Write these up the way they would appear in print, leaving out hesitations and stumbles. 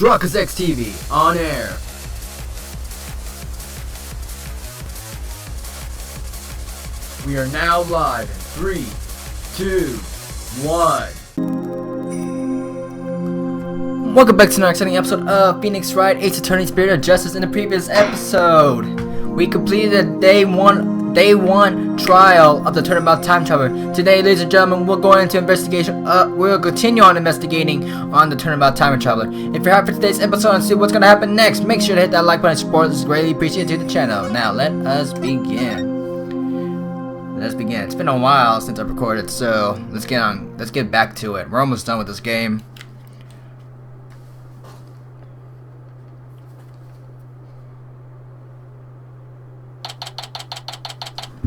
Truckers X TV on air. We are now live in 3, 2, 1. Welcome back to another exciting episode of Phoenix Wright, Ace Attorney Spirit of Justice. In the previous episode, we completed day one trial of the Turnabout Time Traveler. Today, ladies and gentlemen, we'll go into investigation. We'll continue on investigating on the Turnabout Time Traveler. If you're happy for today's episode and see what's going to happen next, make sure to hit that like button and support. This is greatly appreciated to the channel. Now, let us begin. It's been a while since I've recorded, so let's get back to it. We're almost done with this game.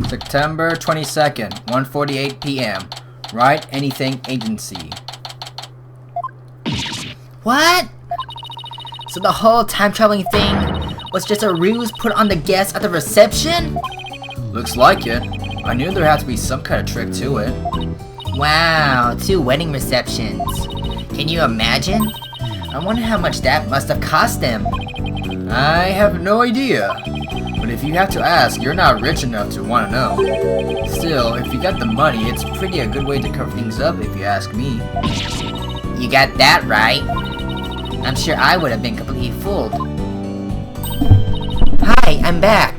September 22nd, 1:48 p.m. Wright Anything Agency. What? So the whole time traveling thing was just a ruse put on the guests at the reception? Looks like it. I knew there had to be some kind of trick to it. Wow, 2 wedding receptions. Can you imagine? I wonder how much that must have cost them. I have no idea. But if you have to ask, you're not rich enough to want to know. Still, if you got the money, it's pretty a good way to cover things up if you ask me. You got that right. I'm sure I would have been completely fooled. Hi, I'm back.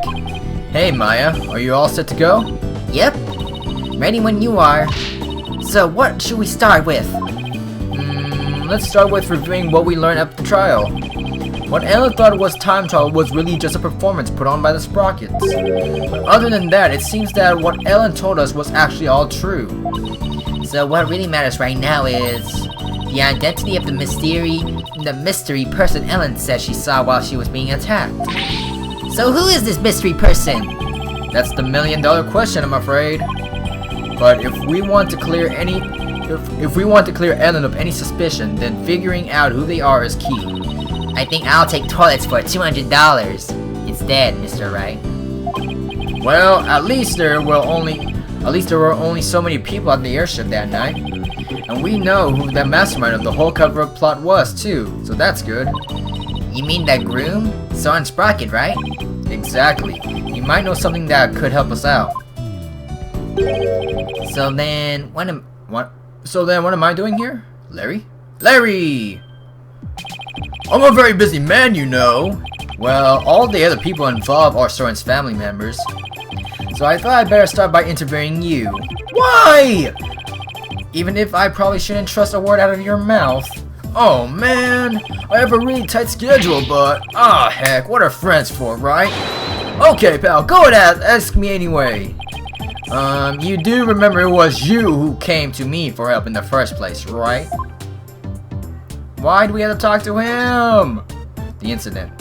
Hey Maya, are you all set to go? Yep. Ready when you are. So what should we start with? Let's start with reviewing what we learned at the trial. What Ellen thought was time travel was really just a performance put on by the Sprockets. But other than that, it seems that what Ellen told us was actually all true. So what really matters right now is the identity of the mystery person Ellen said she saw while she was being attacked. So who is this mystery person? That's the $1 million question, I'm afraid. But if we want to clear Ellen of any suspicion, then figuring out who they are is key. I think I'll take toilets for $200 instead, Mr. Wright. Well, at least there were only so many people at the airship that night. And we know who the mastermind of the whole cover-up plot was, too, so that's good. You mean that groom? Soren Sprocket, right? Exactly. He might know something that could help us out. So then, what am I doing here? Larry? Larry! I'm a very busy man, you know. Well, all the other people involved are Soren's family members. So I thought I'd better start by interviewing you. Why? Even if I probably shouldn't trust a word out of your mouth. Oh man, I have a really tight schedule, but heck, what are friends for, right? Okay, pal, go ahead, ask me anyway. You do remember it was you who came to me for help in the first place, right? Why do we have to talk to him? The incident.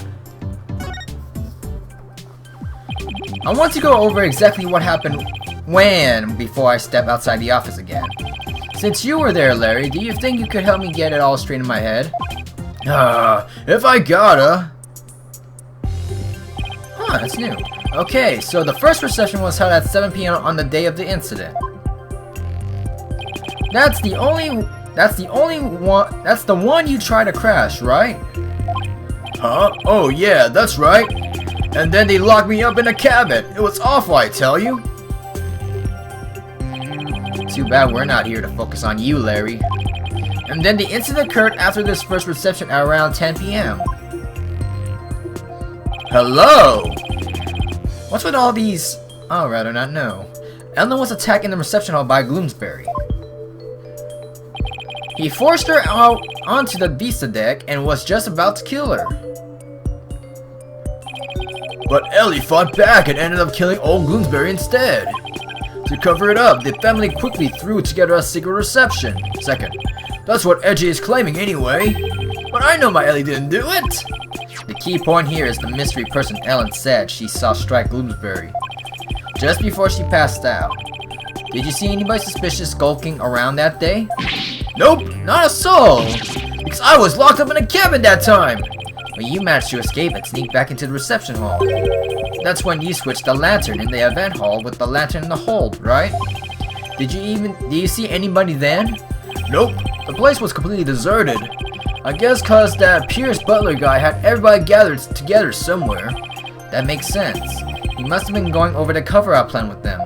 I want to go over exactly what happened before I step outside the office again. Since you were there, Larry, do you think you could help me get it all straight in my head? If I gotta. Huh, that's new. Okay, so the first reception was held at 7 p.m. on the day of the incident. That's the one you tried to crash, right? Huh? Oh yeah, that's right. And then they locked me up in a cabin. It was awful, I tell you. Too bad we're not here to focus on you, Larry. And then the incident occurred after this first reception at around 10 p.m. Hello? What's with all these? I'd rather not know. Ellen was attacked in the reception hall by Bloomsbury. He forced her out onto the Vista deck and was just about to kill her. But Ellie fought back and ended up killing old Bloomsbury instead. To cover it up, the family quickly threw together a secret reception. Second, that's what Edgy is claiming anyway. But I know my Ellie didn't do it! The key point here is the mystery person Ellen said she saw strike Bloomsbury just before she passed out. Did you see anybody suspicious skulking around that day? Nope, not a soul! Because I was locked up in a cabin that time! But you managed to escape and sneak back into the reception hall. That's when you switched the lantern in the event hall with the lantern in the hold, right? Did you see anybody then? Nope, the place was completely deserted. I guess cause that Pierce Butler guy had everybody gathered together somewhere. That makes sense. He must have been going over the cover-up plan with them.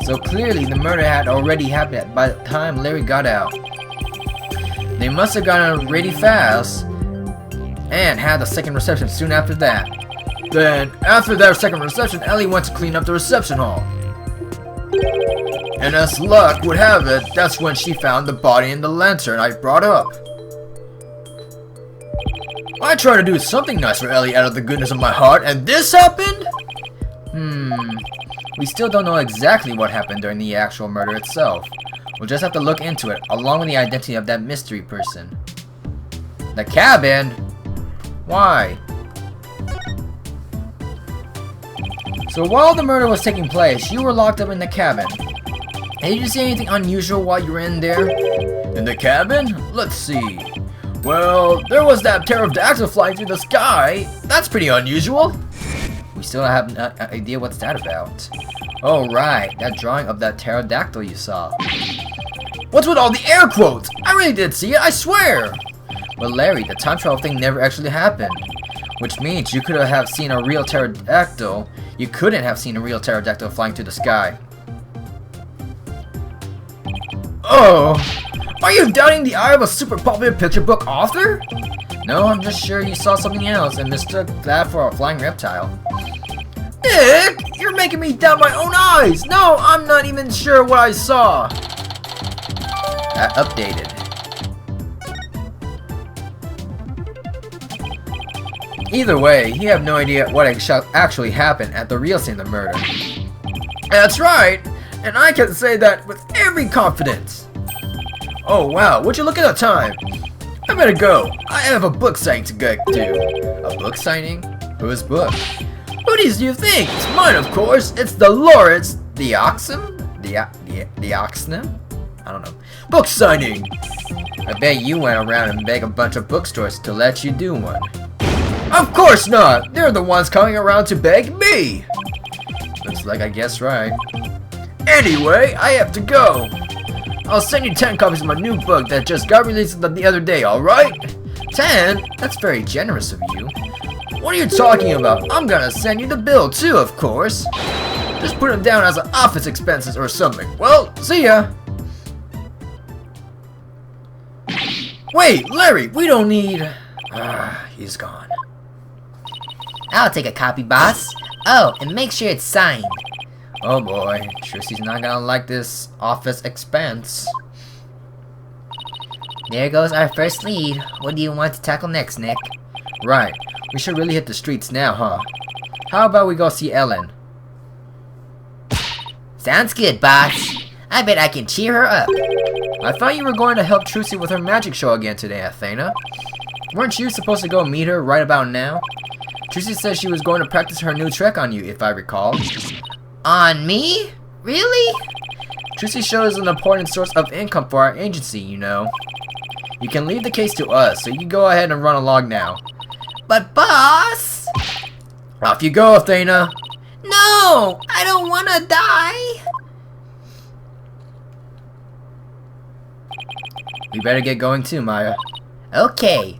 So clearly the murder had already happened by the time Larry got out. They must have gone out really fast and had the second reception soon after that. Then, after their second reception, Ellie went to clean up the reception hall. And as luck would have it, that's when she found the body in the lantern I brought up. I tried to do something nice for Ellie out of the goodness of my heart, and this happened? We still don't know exactly what happened during the actual murder itself. We'll just have to look into it, along with the identity of that mystery person. The cabin? Why? So while the murder was taking place, you were locked up in the cabin. Did you see anything unusual while you were in there? In the cabin? Let's see. Well, there was that pterodactyl flying through the sky. That's pretty unusual. We still have no idea what's that about. Oh right, that drawing of that pterodactyl you saw. What's with all the air quotes? I really did see it, I swear! But Larry, the time travel thing never actually happened. Which means you could have seen a real pterodactyl. You couldn't have seen a real pterodactyl flying through the sky. Oh! Are you doubting the eye of a super popular picture book author? No, I'm just sure you saw something else and mistook that for a flying reptile. Nick! You're making me doubt my own eyes! No, I'm not even sure what I saw! Updated. Either way, you have no idea what actually happened at the real scene of the murder. That's right! And I can say that with every confidence! Oh wow, would you look at the time? I better go. I have a book signing to go to. A book signing? Whose book? Who do you think? It's mine, of course. It's the Lawrence Dioxim? Dioxim? I don't know. Book signing! I bet you went around and begged a bunch of bookstores to let you do one. Of course not! They're the ones coming around to beg me! Looks like I guessed right. Anyway, I have to go. I'll send you 10 copies of my new book that just got released the other day, alright? 10? That's very generous of you. What are you talking about? I'm gonna send you the bill too, of course. Just put it down as an office expenses or something. Well, see ya! Wait, Larry, we don't need... he's gone. I'll take a copy, boss. Oh, and make sure it's signed. Oh boy, Trixie's not gonna like this office expense. There goes our first lead. What do you want to tackle next, Nick? Right, we should really hit the streets now, huh? How about we go see Ellen? Sounds good, boss. I bet I can cheer her up. I thought you were going to help Trixie with her magic show again today, Athena. Weren't you supposed to go meet her right about now? Trixie said she was going to practice her new trick on you, if I recall. On me? Really? Trixie shows an important source of income for our agency, you know. You can leave the case to us, so you go ahead and run along now. But boss! Off you go, Athena! No! I don't wanna die! We better get going too, Maya. Okay.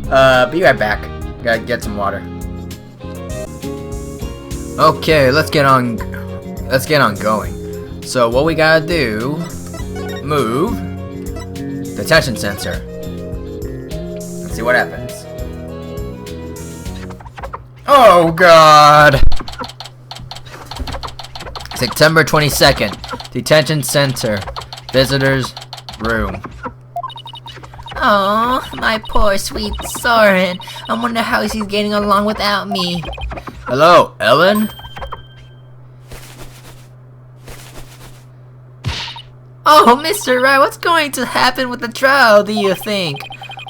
Be right back. Gotta get some water. Okay, let's get on going. So what we gotta do, move detention sensor. Let's see what happens. Oh god! September 22nd, detention center, visitors room. Oh, my poor sweet Soren. I wonder how he's getting along without me. Hello, Ellen? Oh, Mr. Wright, what's going to happen with the trial, do you think?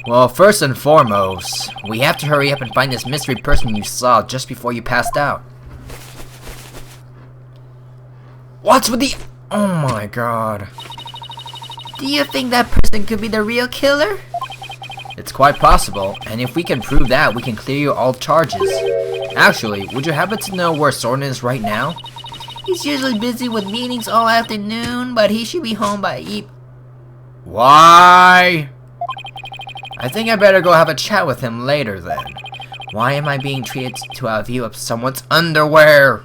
Well, first and foremost, we have to hurry up and find this mystery person you saw just before you passed out. What's with the... Oh my god. Do you think that person could be the real killer? It's quite possible, and if we can prove that, we can clear you all charges. Actually, would you happen to know where Soren is right now? He's usually busy with meetings all afternoon, but he should be home by Why? I think I better go have a chat with him later then. Why am I being treated to a view of someone's underwear?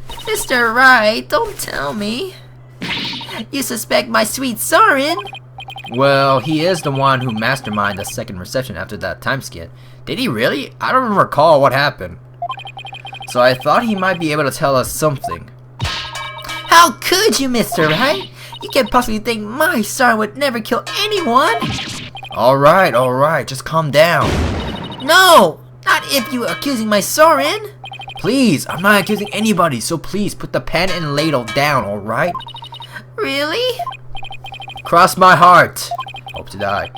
Mr. Wright, don't tell me. You suspect my sweet Soren? Well, he is the one who masterminded the second reception after that time skit. Did he really? I don't recall what happened. So I thought he might be able to tell us something. How could you, Mr. Wright? You can't possibly think my Soren would never kill anyone? Alright, just calm down. No! Not if you are accusing my Soren! Please, I'm not accusing anybody, so please put the pen and ladle down, alright? Really? Cross my heart. Hope to die.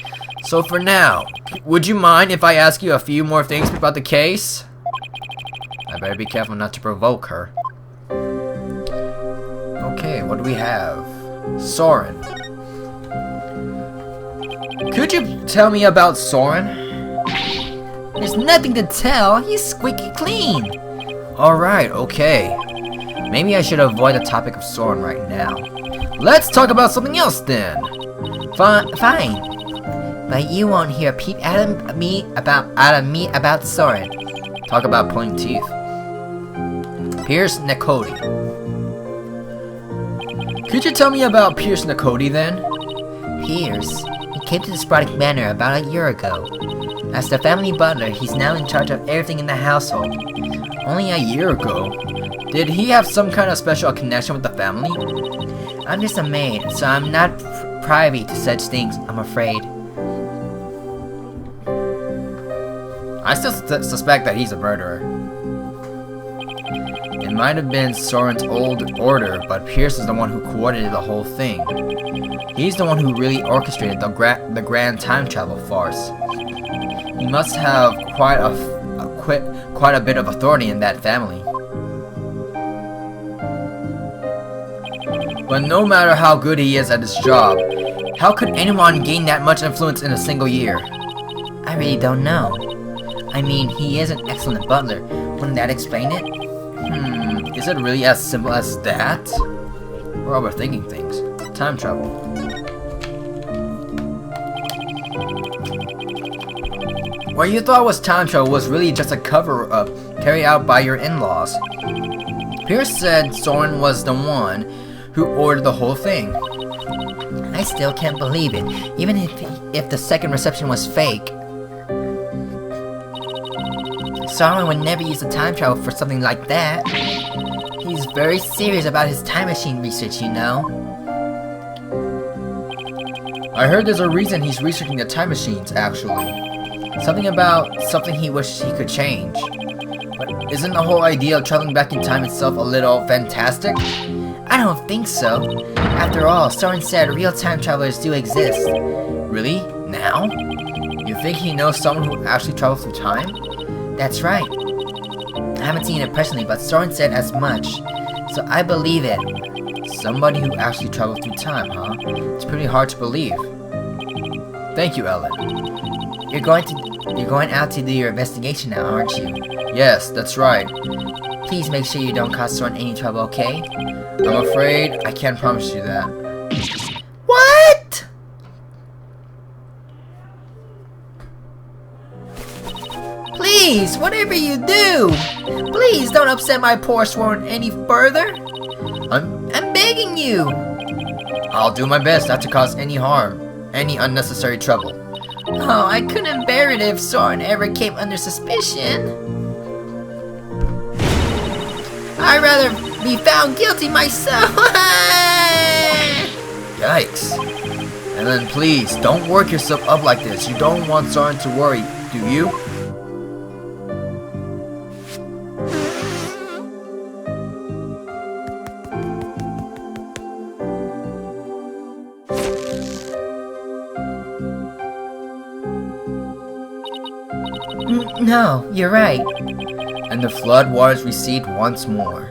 So for now, would you mind if I ask you a few more things about the case? I better be careful not to provoke her. Okay, what do we have? Soren. Could you tell me about Soren? There's nothing to tell. He's squeaky clean. Alright, okay. Maybe I should avoid the topic of Soren right now. Let's talk about something else then. Fine. But you won't hear a peep out of me about Soren. Talk about pulling teeth. Pierce Nakoti. Could you tell me about Pierce Nakoti then? Pierce? He came to the Sprodic Manor about a year ago. As the family butler, he's now in charge of everything in the household. Only a year ago? Did he have some kind of special connection with the family? I'm just a maid, so I'm not privy to such things, I'm afraid. I still suspect that he's a murderer. It might have been Soren's old order, but Pierce is the one who coordinated the whole thing. He's the one who really orchestrated the grand time travel farce. He must have quite a bit of authority in that family. But no matter how good he is at his job, how could anyone gain that much influence in a single year? I really don't know. I mean, he is an excellent butler. Wouldn't that explain it? Is it really as simple as that? We're overthinking things. Time travel. What you thought was time travel was really just a cover-up carried out by your in-laws. Pierce said Soren was the one who ordered the whole thing. I still can't believe it, even if the second reception was fake. Soren would never use the time travel for something like that. He's very serious about his time machine research, you know. I heard there's a reason he's researching the time machines, actually. Something about something he wished he could change. But isn't the whole idea of traveling back in time itself a little fantastic? I don't think so. After all, Soren said real time travelers do exist. Really? Now? You think he knows someone who actually travels through time? That's right. I haven't seen it personally, but Soren said as much. So I believe it. Somebody who actually traveled through time, huh? It's pretty hard to believe. Thank you, Ellen. You're going out to do your investigation now, aren't you? Yes, that's right. Please make sure you don't cause Soren any trouble, okay? I'm afraid I can't promise you that. What? Please, whatever you do, please don't upset my poor Soren any further. I'm begging you. I'll do my best not to cause any harm, any unnecessary trouble. Oh, I couldn't bear it if Soren ever came under suspicion. I'd rather be found guilty myself. Yikes. And then please, don't work yourself up like this. You don't want Soren to worry, do you? No, you're right. And the flood waters recede once more.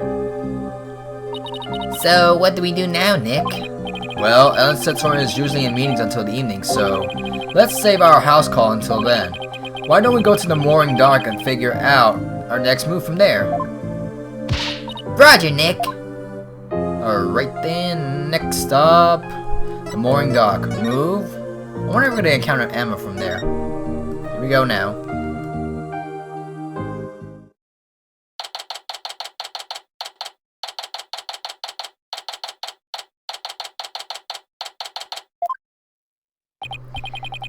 So, what do we do now, Nick? Well, Ellen said Soren is usually in meetings until the evening, so let's save our house call until then. Why don't we go to the mooring dock and figure out our next move from there? Roger, Nick. Alright then, next stop, the mooring dock. Move. wonder if we're gonna encounter Emma from there. Here we go now.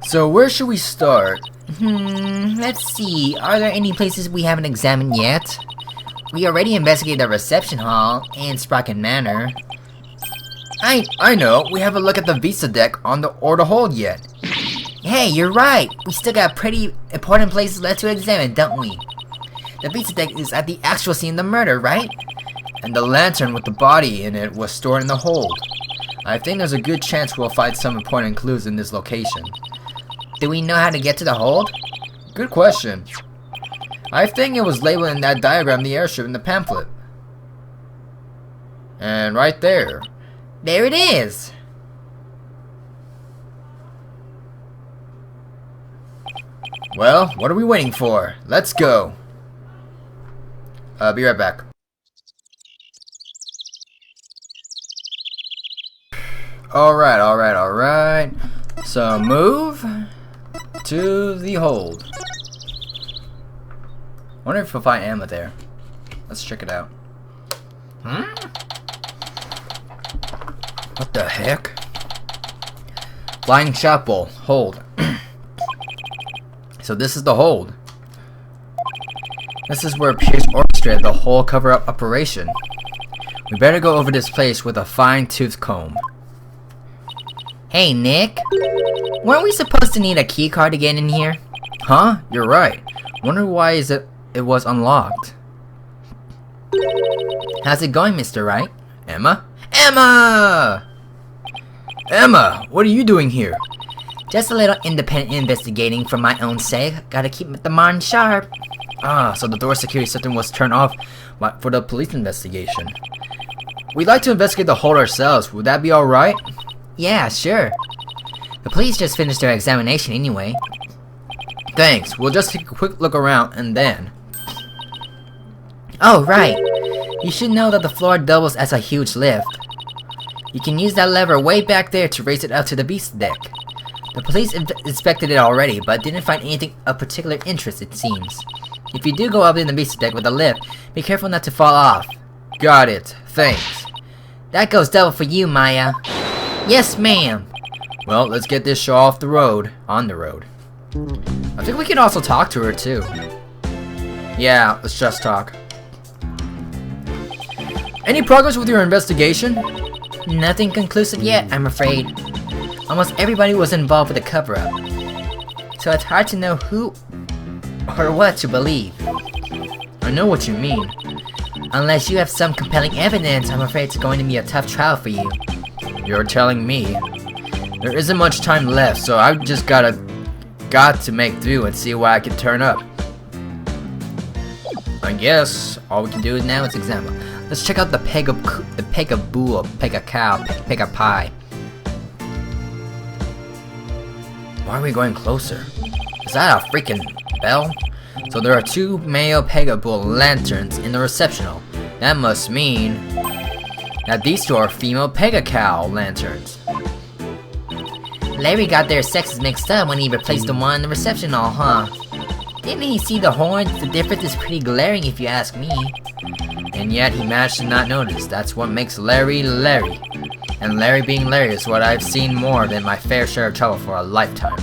So where should we start? Let's see. Are there any places we haven't examined yet? We already investigated the reception hall and Sprocket Manor. I know. We haven't looked at the visa deck on the or the hold yet. Hey, you're right. We still got pretty important places left to examine, don't we? The visa deck is at the actual scene of the murder, right? And the lantern with the body in it was stored in the hold. I think there's a good chance we'll find some important clues in this location. Do we know how to get to the hold? Good question. I think it was labeled in that diagram, the airship in the pamphlet. And right there. There it is! Well, what are we waiting for? Let's go. Be right back. Alright. So move to the hold. Wonder if we'll find Emma there. Let's check it out. What the heck? Flying chapel. Hold. So this is the hold. This is where Pierce orchestrated the whole cover-up operation. We better go over this place with a fine-tooth comb. Hey, Nick. Weren't we supposed to need a key card to get in here? Huh? You're right. Wonder why it was unlocked. How's it going, Mr. Wright? Emma? Emma! Emma, what are you doing here? Just a little independent investigating for my own sake. Gotta keep the mind sharp. Ah, so the door security system was turned off for the police investigation. We'd like to investigate the hold ourselves. Would that be alright? Yeah, sure. The police just finished their examination anyway. Thanks. We'll just take a quick look around and then... Oh, right. You should know that the floor doubles as a huge lift. You can use that lever way back there to raise it up to the beast deck. The police inspected it already, but didn't find anything of particular interest, it seems. If you do go up in the beast deck with a lift, be careful not to fall off. Got it. Thanks. That goes double for you, Maya. Yes, ma'am. Well, let's get this show off the road. On the road. I think we can also talk to her, too. Yeah, let's just talk. Any progress with your investigation? Nothing conclusive yet, I'm afraid. Almost everybody was involved with the cover-up. So it's hard to know who or what to believe. I know what you mean. Unless you have some compelling evidence, I'm afraid it's going to be a tough trial for you. You're telling me. There isn't much time left, so I've just got to make through and see what I can turn up. I guess all we can do now is examine. Let's check out the peg of bull, peg of cow, peg of pie. Why are we going closer? Is that a freaking bell? So there are two male Pegabull lanterns in the reception hall. That must mean that these two are female Pegacow lanterns. Larry got their sexes mixed up when he replaced the one in the reception hall, huh? Didn't he see the horns? The difference is pretty glaring if you ask me. And yet he managed to not notice. That's what makes Larry Larry. And Larry being Larry is what I've seen more than my fair share of trouble for a lifetime.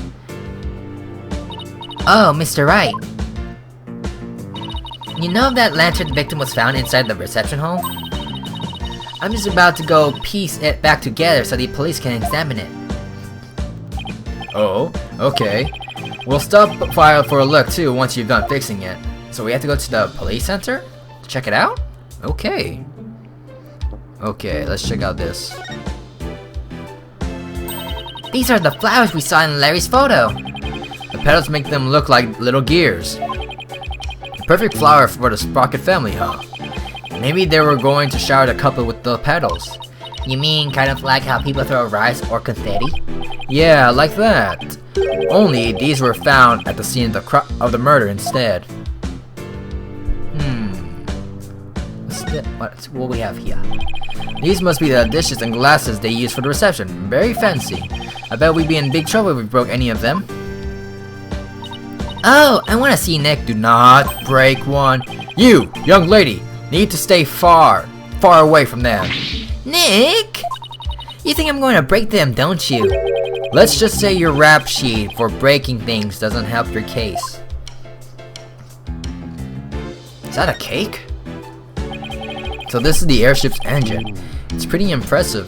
Oh, Mr. Wright. You know that lantern victim was found inside the reception hall? I'm just about to go piece it back together so the police can examine it. Oh, okay. We'll stop by for a look too once you've done fixing it. So we have to go to the police center to check it out? Okay. Okay, let's check out this. These are the flowers we saw in Larry's photo. The petals make them look like little gears. The perfect flower for the Sprocket family, huh? Maybe they were going to shower the couple with the petals. You mean kind of like how people throw rice or confetti? Yeah, like that. Only these were found at the scene of the murder instead. What we have here? These must be the dishes and glasses they use for the reception. Very fancy. I bet we'd be in big trouble if we broke any of them. Oh, I want to see Nick. Do not break one. You, young lady, need to stay far away from them. Nick! You think I'm going to break them, don't you? Let's just say your rap sheet for breaking things doesn't help your case. Is that a cake? So this is the airship's engine. It's pretty impressive.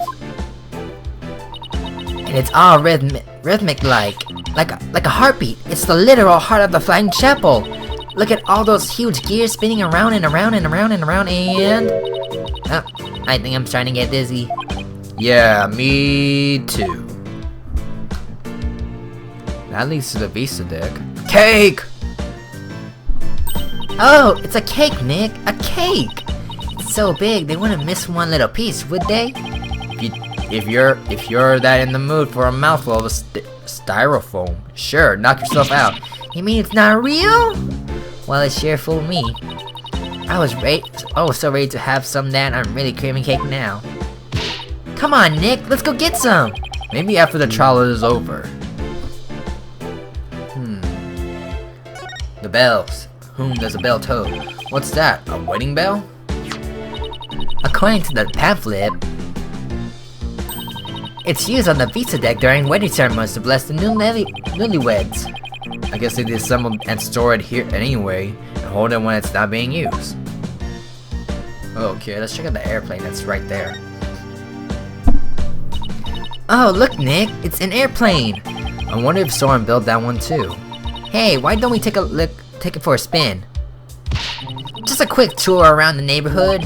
And it's all rhythmic like a heartbeat. It's the literal heart of the flying chapel. Look at all those huge gears spinning around and around and around and around and... Oh, I think I'm starting to get dizzy. Yeah, me too. That leads to the Vista deck. Cake! Oh, it's a cake, Nick. A cake! It's so big, they wouldn't miss one little piece, would they? If you're that in the mood for a mouthful of styrofoam, sure, knock yourself out. You mean it's not real? Well, it sure fooled me. I was so ready to have some that I'm really craving cake now. Come on, Nick, let's go get some! Maybe after the trial is over. The bells. Whom does a bell toll? What's that? A wedding bell? According to the pamphlet, it's used on the Vista deck during wedding ceremonies to bless the newlyweds. I guess they disassemble and store it here anyway, and hold it when it's not being used. Okay, let's check out the airplane that's right there. Oh, look, Nick, it's an airplane. I wonder if someone built that one too. Hey, why don't we take it for a spin? Just a quick tour around the neighborhood.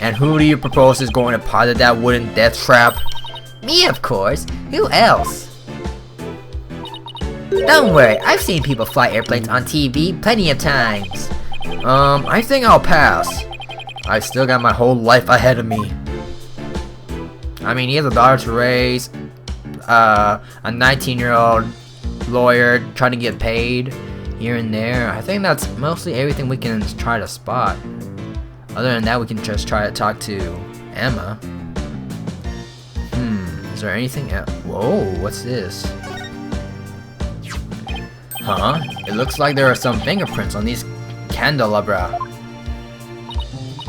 And who do you propose is going to pilot that wooden death trap? Me, of course. Who else? Don't worry, I've seen people fly airplanes on TV plenty of times. I think I'll pass. I've still got my whole life ahead of me. I mean, he has a daughter to raise, a 19-year-old lawyer trying to get paid here and there. I think that's mostly everything we can try to spot. Other than that, we can just try to talk to Emma. Is there anything else? Whoa, what's this? Huh? It looks like there are some fingerprints on these candelebra.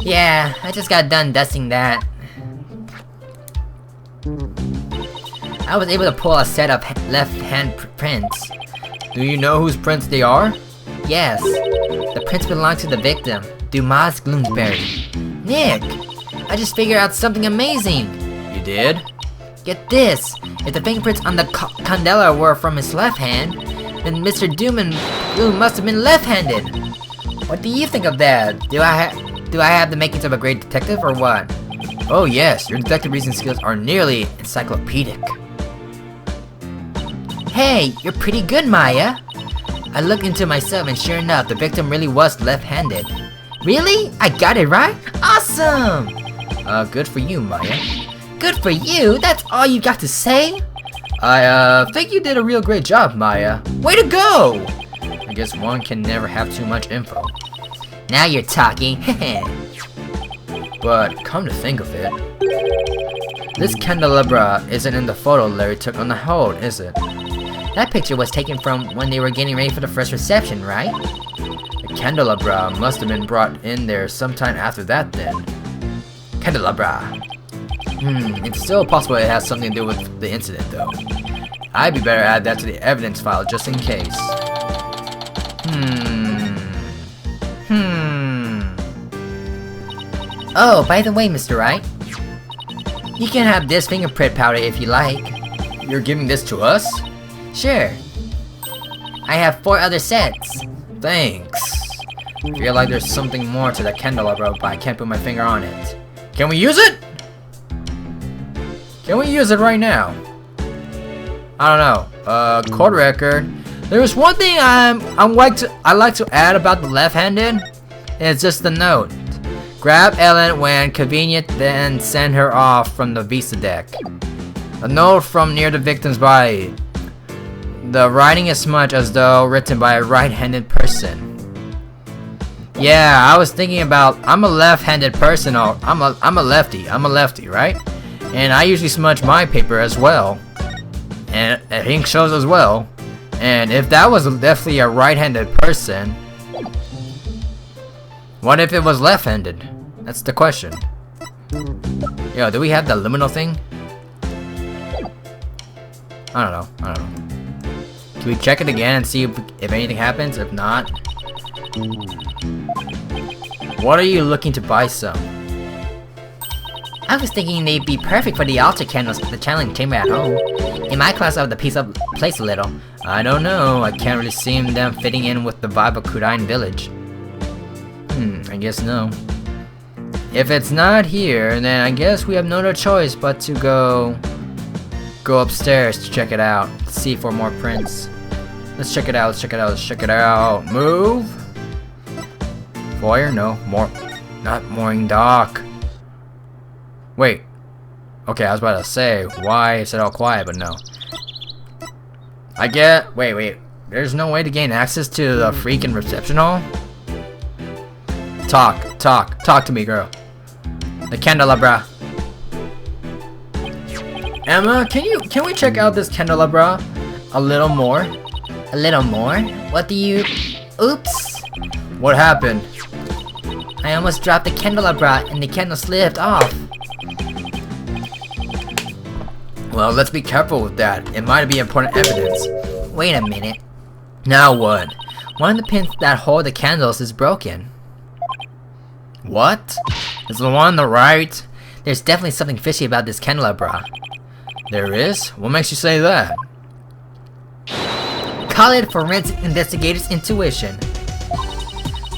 Yeah, I just got done dusting that. I was able to pull a set of left-hand prints. Do you know whose prints they are? Yes, the prints belong to the victim, Dumas Gloomsbury. Nick, I just figured out something amazing. You did? Get this, if the fingerprints on the Candelebra were from his left hand, then Mr. Gloom must have been left-handed. What do you think of that? Do I have the makings of a great detective or what? Oh yes, your detective reasoning skills are nearly encyclopedic. Hey, you're pretty good, Maya. I looked into myself and sure enough, the victim really was left-handed. Really? I got it right? Awesome! Good for you, Maya. Good for you? That's all you got to say? I think you did a real great job, Maya. Way to go! I guess one can never have too much info. Now you're talking. But come to think of it, this candelebra isn't in the photo Larry took on the hold, is it? That picture was taken from when they were getting ready for the first reception, right? The candelebra must have been brought in there sometime after that then. Candelebra. It's still possible it has something to do with the incident though. I'd be better to add that to the evidence file just in case. Oh, by the way, Mr. Wright, you can have this fingerprint powder if you like. You're giving this to us? Sure. I have 4 other sets. Thanks. I feel like there's something more to that candelabra, but I can't put my finger on it. Can we use it? Can we use it right now? I don't know. Court record. There's one thing I like to add about the left-handed. It's just the note. Grab Ellen when convenient, then send her off from the Vista deck. A note from near the victim's body. The writing is smudged as though written by a right-handed person. Yeah, I was thinking about, I'm a left-handed person, or I'm a lefty, right? And I usually smudge my paper as well. And I think shows as well. And if that was definitely a right-handed person, what if it was left-handed? That's the question. Yo, do we have the liminal thing? I don't know. Can we check it again and see if anything happens? If not, what are you looking to buy some? I was thinking they'd be perfect for the altar candles at the channeling chamber at home. In my class, I would piece up place a little. I don't know. I can't really see them fitting in with the vibe of Kudain Village. I guess no. If it's not here, then I guess we have no other choice but to go upstairs to check it out. See for more prints. Let's check it out. Move. Foyer? No. Not mooring dock. Wait. Okay, I was about to say, why is it all quiet, but no. Wait. There's no way to gain access to the freaking reception hall? Talk to me, girl. The Candelebra. Emma, can we check out this Candelebra a little more? A little more? What do you... Oops! What happened? I almost dropped the Candelebra and the candle slipped off. Well, let's be careful with that. It might be important evidence. Wait a minute. Now what? One of the pins that hold the candles is broken. What? Is the one on the right? There's definitely something fishy about this Candelebra. There is? What makes you say that? Call it forensic investigator's intuition.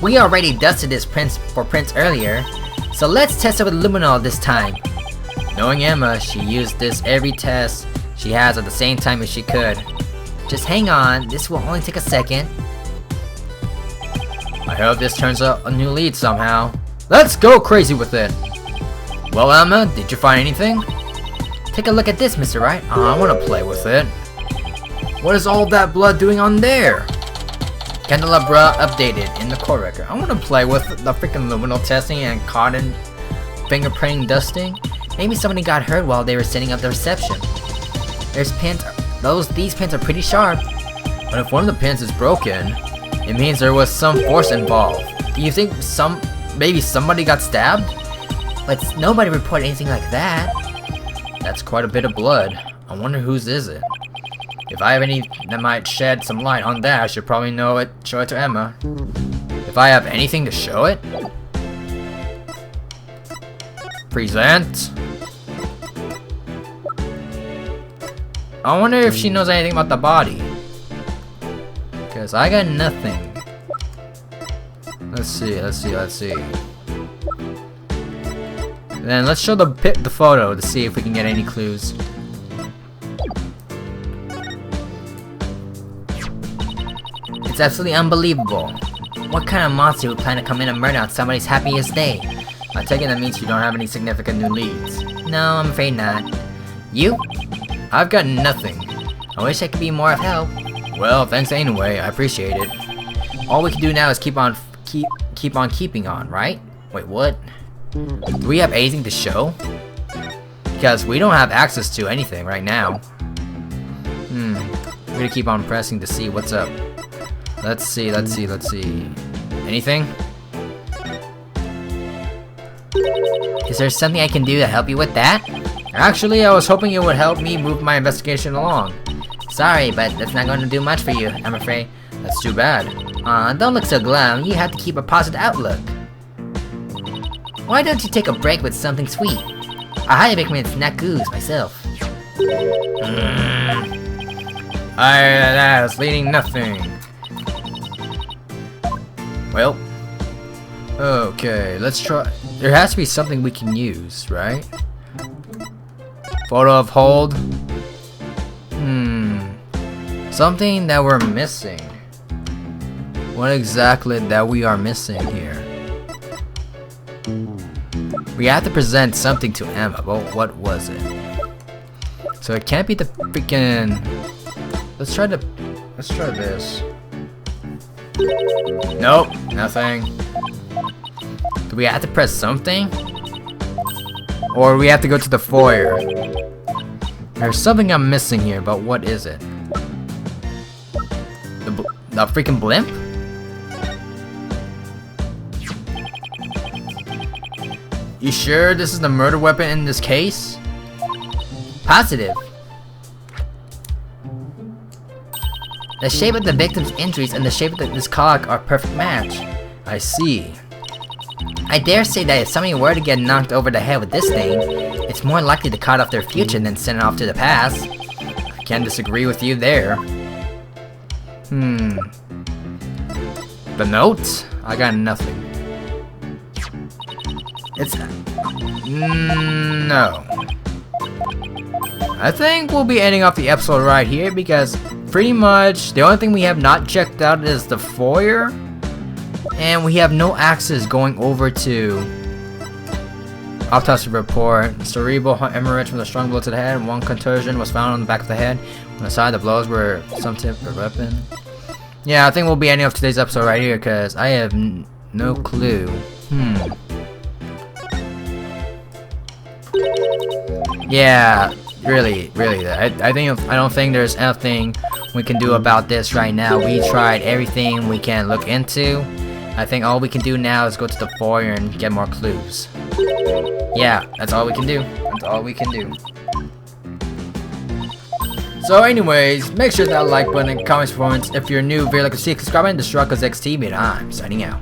We already dusted this for prints earlier, so let's test it with luminol this time. Knowing Emma, she used this every test she has at the same time as she could. Just hang on, this will only take a second. I hope this turns up a new lead somehow. Let's go crazy with it! Well, Emma, did you find anything? Take a look at this, Mr. Wright. I want to play with it. What is all that blood doing on there? Candelebra updated in the core record. I want to play with the freaking luminal testing and cotton fingerprinting dusting. Maybe somebody got hurt while they were setting up the reception. There's pins. These pins are pretty sharp. But if one of the pins is broken, it means there was some force involved. Do you think maybe somebody got stabbed? But nobody reported anything like that. That's quite a bit of blood. I wonder whose is it? If I have any that might shed some light on that, I should probably show it to Emma. If I have anything to show it? Present. I wonder if she knows anything about the body. Cause I got nothing. Let's see. Then let's show the photo to see if we can get any clues. It's absolutely unbelievable. What kind of monster would plan to come in and murder on somebody's happiest day? I take it that means you don't have any significant new leads. No, I'm afraid not. You? I've got nothing. I wish I could be more of help. Well, thanks anyway. I appreciate it. All we can do now is keep on keeping on, right? Wait, what? Do we have anything to show? Because we don't have access to anything right now. We're gonna keep on pressing to see what's up. Let's see. Anything? Is there something I can do to help you with that? Actually, I was hoping it would help me move my investigation along. Sorry, but that's not going to do much for you, I'm afraid. That's too bad. Don't look so glum. You have to keep a positive outlook. Why don't you take a break with something sweet? I highly recommend snack goose myself. That's leading nothing. Well, okay, let's try. There has to be something we can use, right? Photo of hold. Something that we're missing. What exactly that we are missing here? We have to present something to Emma, but what was it? So it can't be the freaking. Let's try this. Nope, nothing. Do we have to press something? Or we have to go to the foyer? There's something I'm missing here, but what is it? The freaking blimp? You sure this is the murder weapon in this case? Positive. The shape of the victim's injuries and the shape of this cog are a perfect match. I see. I dare say that if somebody were to get knocked over the head with this thing, it's more likely to cut off their future than send it off to the past. I can't disagree with you there. The note? I got nothing. It's... no. I think we'll be ending off the episode right here because pretty much the only thing we have not checked out is the foyer. And we have no access going over to autopsy report. Cerebral hemorrhage from the strong blow to the head. One contusion was found on the back of the head. On the side, the blows were some type of weapon. Yeah, I think we'll be ending off today's episode right here because I have no clue. Yeah, really. I don't think there's anything we can do about this right now. We tried everything we can look into. I think all we can do now is go to the foyer and get more clues. Yeah, that's all we can do. So anyways, make sure that like button and comments, performance. If you're new, very like to see, subscribe and Destructo's XTV, and I'm signing out.